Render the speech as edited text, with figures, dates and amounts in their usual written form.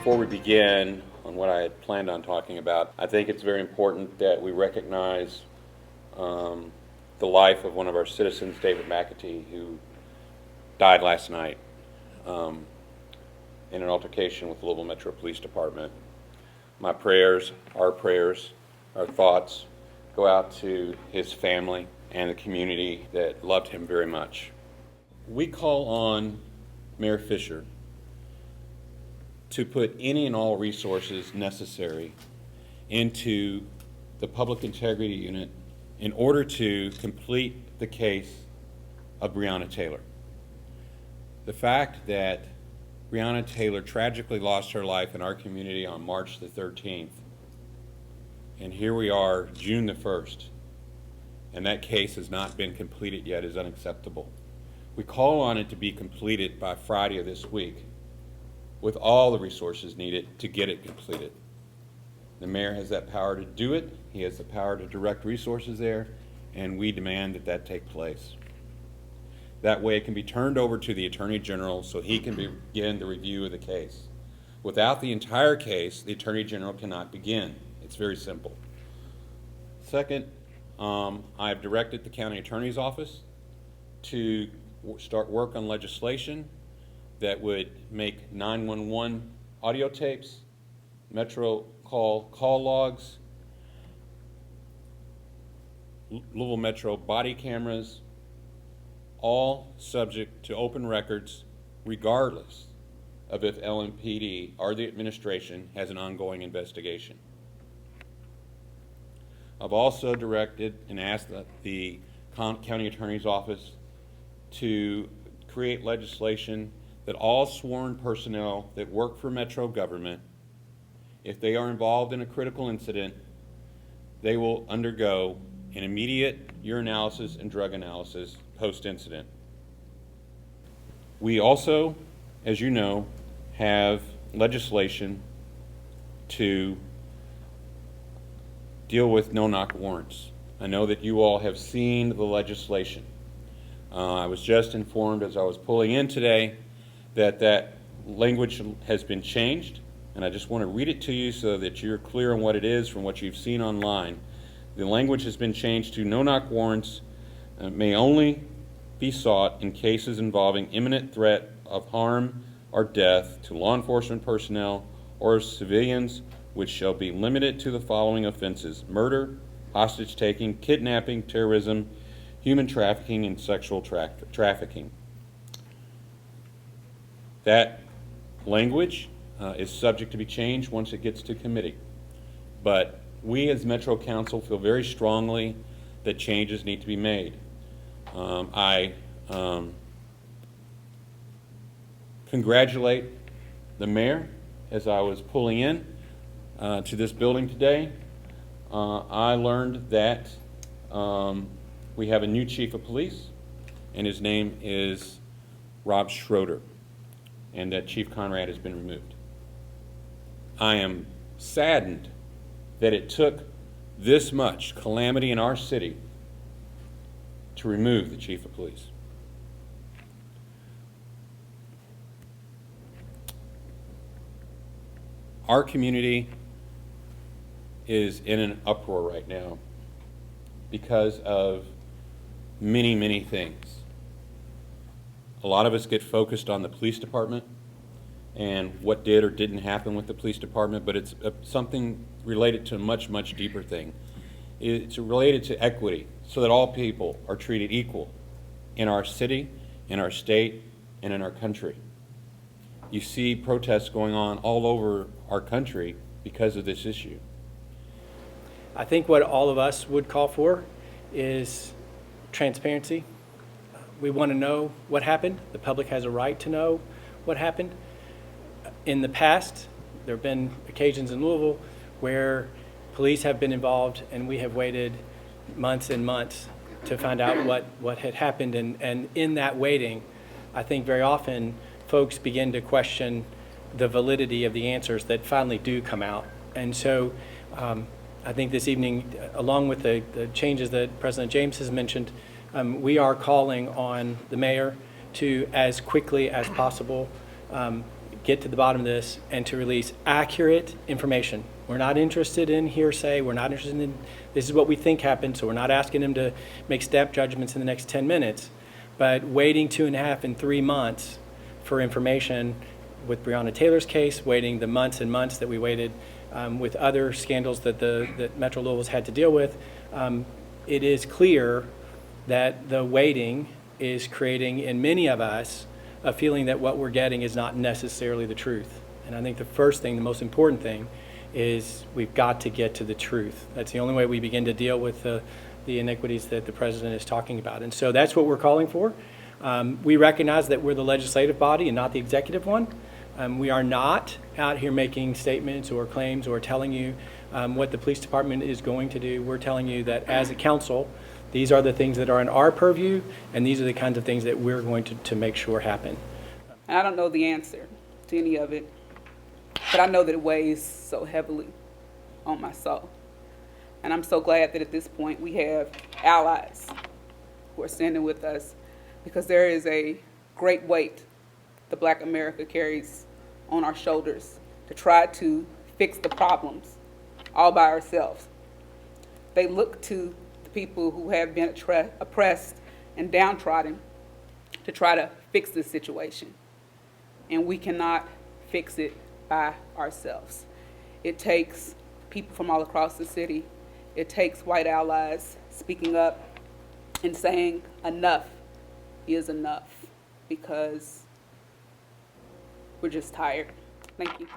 Before we begin on what I had planned on talking about, I think it's very important that we recognize the life of one of our citizens, David McAtee, who died last night in an altercation with the Louisville Metro Police Department. My prayers, our thoughts go out to his family and the community that loved him very much. We call on Mayor Fisher to put any and all resources necessary into the Public Integrity Unit in order to complete the case of Breonna Taylor. The fact that Breonna Taylor tragically lost her life in our community on March the 13th, and here we are, June the 1st, and that case has not been completed yet, is unacceptable. We call on it to be completed by Friday of this week with all the resources needed to get it completed. The mayor has that power to do it. He has the power to direct resources there, and we demand that that take place. That way it can be turned over to the Attorney General so he can begin the review of the case. Without the entire case, the Attorney General cannot begin. It's very simple. Second, I have directed the County Attorney's Office to start work on legislation that would make 911 audio tapes, Metro call logs, Louisville Metro body cameras, all subject to open records regardless of if LMPD or the administration has an ongoing investigation. I've also directed and asked the County Attorney's Office to create legislation that all sworn personnel that work for Metro government, if they are involved in a critical incident, they will undergo an immediate urinalysis and drug analysis post-incident. We also, as you know, have legislation to deal with no-knock warrants. I know that you all have seen the legislation. I was just informed as I was pulling in today that language has been changed, and I just want to read it to you so that you're clear on what it is from what you've seen online. The language has been changed to no-knock warrants may only be sought in cases involving imminent threat of harm or death to law enforcement personnel or civilians, which shall be limited to the following offenses: murder, hostage-taking, kidnapping, terrorism, human trafficking, and sexual trafficking. That language is subject to be changed once it gets to committee. But we as Metro Council feel very strongly that changes need to be made. I congratulate the mayor as I was pulling in to this building today. I learned that we have a new chief of police, and his name is Rob Schroeder, and that Chief Conrad has been removed. I am saddened that it took this much calamity in our city to remove the chief of police. Our community is in an uproar right now because of many, many things. A lot of us get focused on the police department and what did or didn't happen with the police department, but it's something related to a much, much deeper thing. It's related to equity, so that all people are treated equal in our city, in our state, and in our country. You see protests going on all over our country because of this issue. I think what all of us would call for is transparency. We want to know what happened. The public has a right to know what happened. In the past, there have been occasions in Louisville where police have been involved and we have waited months and months to find out what had happened. And in that waiting, I think very often folks begin to question the validity of the answers that finally do come out. And so I think this evening, along with the changes that President James has mentioned, we are calling on the mayor to, as quickly as possible, get to the bottom of this and to release accurate information. We're not interested in hearsay. We're not interested in, this is what we think happened, so we're not asking them to make snap judgments in the next 10 minutes. But waiting 2.5 and 3 months for information with Breonna Taylor's case, waiting the months and months that we waited with other scandals that Metro Louisville's had to deal with, it is clear that the waiting is creating in many of us a feeling that what we're getting is not necessarily the truth. And I think the first thing, the most important thing, is we've got to get to the truth. That's the only way we begin to deal with the iniquities that the president is talking about. And so that's what we're calling for. We recognize that we're the legislative body and not the executive one. We are not out here making statements or claims or telling you what the police department is going to do. We're telling you that as a council, these are the things that are in our purview, and these are the kinds of things that we're going to make sure happen. And I don't know the answer to any of it, but I know that it weighs so heavily on my soul. And I'm so glad that at this point we have allies who are standing with us, because there is a great weight the Black America carries on our shoulders to try to fix the problems all by ourselves. They look to the people who have been oppressed and downtrodden to try to fix this situation. And we cannot fix it by ourselves. It takes people from all across the city. It takes white allies speaking up and saying enough is enough, because we're just tired. Thank you.